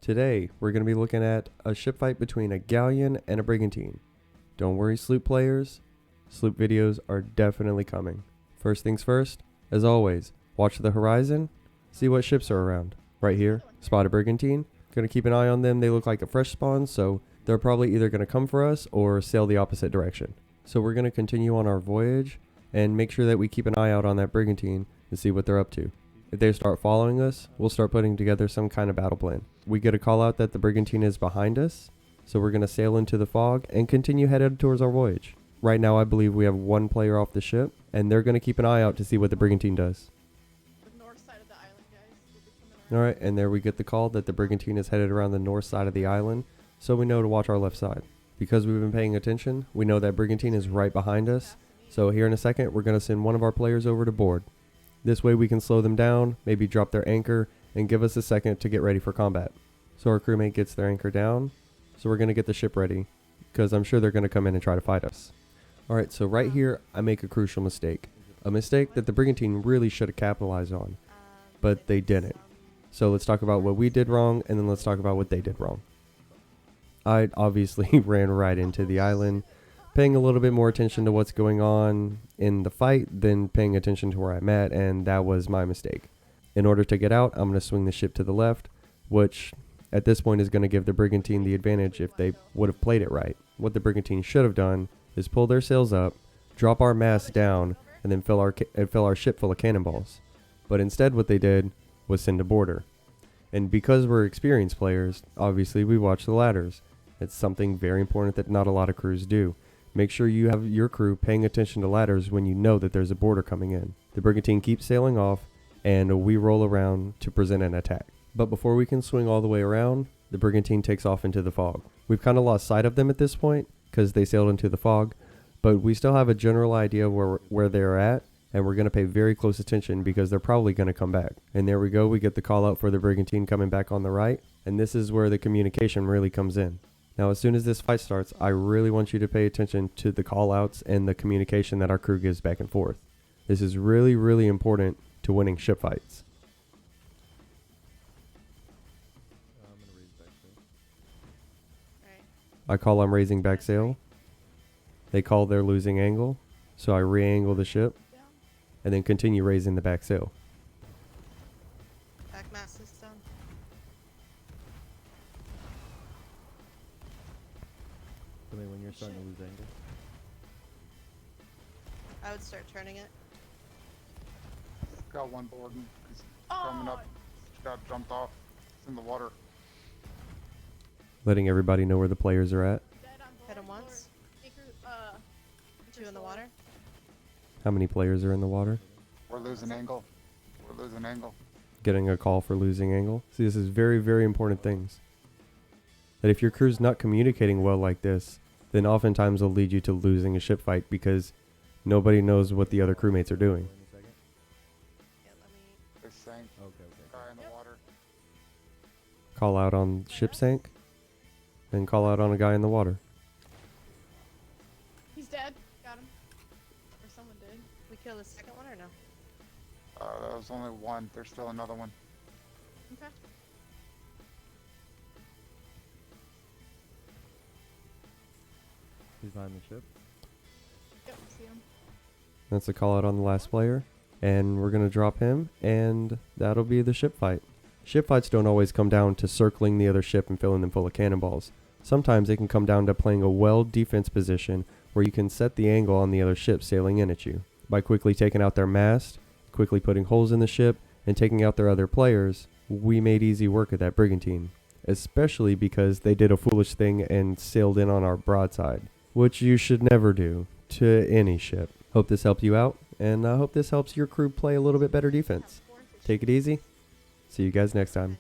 Today, we're going to be looking at a ship fight between a galleon and a brigantine. Don't worry, sloop players, sloop videos are definitely coming. First things first, as always, watch the horizon, see what ships are around. Right here, spot a brigantine. Going to keep an eye on them. They look like a fresh spawn, so they're probably either going to come for us or sail the opposite direction. So we're going to continue on our voyage and make sure that we keep an eye out on that brigantine to see what they're up to. If they start following us, we'll start putting together some kind of battle plan. We get a call out that the brigantine is behind us, so we're going to sail into the fog and continue headed towards our voyage. Right now I believe we have one player off the ship, and they're going to keep an eye out to see what the brigantine does. The north side of the island, guys. Alright, and there we get the call that the brigantine is headed around the north side of the island, so we know to watch our left side. Because we've been paying attention, we know that brigantine is right behind us, so here in a second we're going to send one of our players over to board. This way we can slow them down, maybe drop their anchor, and give us a second to get ready for combat. So our crewmate gets their anchor down, so we're going to get the ship ready, because I'm sure they're going to come in and try to fight us. Alright, so right here I make a crucial mistake. A mistake that the brigantine really should have capitalized on, but they didn't. So let's talk about what we did wrong, and then let's talk about what they did wrong. I obviously ran right into the island, paying a little bit more attention to what's going on in the fight than paying attention to where I'm at, and that was my mistake. In order to get out, I'm going to swing the ship to the left, which at this point is going to give the brigantine the advantage if they would have played it right. What the brigantine should have done is pull their sails up, drop our mast down, and then fill our ship full of cannonballs. But instead what they did was send a boarder. And because we're experienced players, obviously we watch the ladders. It's something very important that not a lot of crews do. Make sure you have your crew paying attention to ladders when you know that there's a boarder coming in. The brigantine keeps sailing off, and we roll around to present an attack. But before we can swing all the way around, the brigantine takes off into the fog. We've kind of lost sight of them at this point because they sailed into the fog, but we still have a general idea of where they're at, and we're going to pay very close attention because they're probably going to come back. And there we go, we get the call out for the brigantine coming back on the right, and this is where the communication really comes in. Now, as soon as this fight starts, I really want you to pay attention to the call-outs and the communication that our crew gives back and forth. This is really, really important to winning ship fights. I call I'm raising back sail. They call they're losing angle, so I re-angle the ship, and then continue raising the back sail. Back mast is done. Tell me when you're starting to lose angle. I would start turning it. Got one board and he's coming up. Got jumped off. It's in the water. Letting everybody know where the players are at. Hit him once. Two in the water. How many players are in the water? We're losing angle. We're losing angle. Getting a call for losing angle. See, this is very, very important things. That if your crew's not communicating well like this, then oftentimes will lead you to losing a ship fight because nobody knows what the other crewmates are doing. Yeah, let me. They sank. Guy in the water. Call out on ship sank, then call out on a guy in the water. He's dead. Got him. Or someone did. We kill the second one or no? That was only one. There's still another one. Okay. He's behind the ship. Yep, see him. That's a call out on the last player, and we're gonna drop him, and that'll be the ship fight. Ship fights don't always come down to circling the other ship and filling them full of cannonballs. Sometimes they can come down to playing a well defense position where you can set the angle on the other ship sailing in at you. By quickly taking out their mast, quickly putting holes in the ship, and taking out their other players, we made easy work of that brigantine. Especially because they did a foolish thing and sailed in on our broadside, which you should never do to any ship. Hope this helped you out, and I hope this helps your crew play a little bit better defense. Take it easy. See you guys next time.